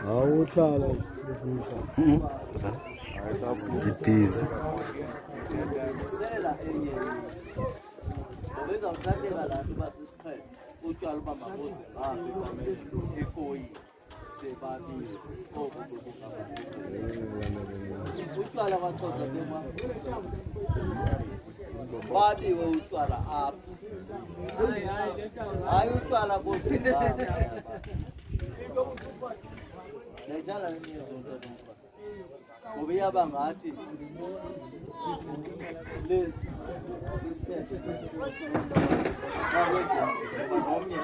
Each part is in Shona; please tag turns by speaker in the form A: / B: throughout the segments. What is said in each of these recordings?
A: awuhlala
B: ngibhizi
C: sela enye ubezawuthathela la nto basisiqhele utywala uba mabuze ekoyi sebabili obu utywala kwaXhosa bema babiwe utywala apha hayi utywala bozimbabwe nejala niyezonto ngoba iyaba ngathi le omnye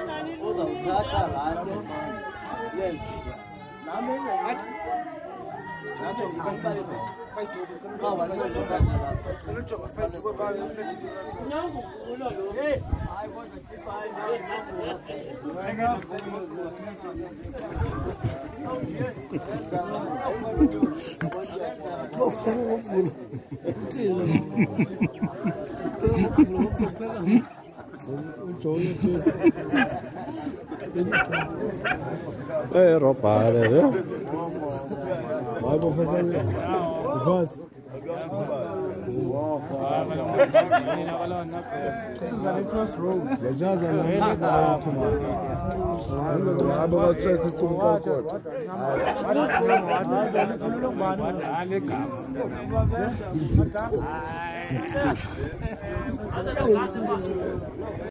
C: uzawuthatha laa nto yenze nami engathi natsho ngikuqalise xa wancedontana
B: robhale ne
A: hayi bofana ufasi crossroads yajaza la abo batshethe tumkakho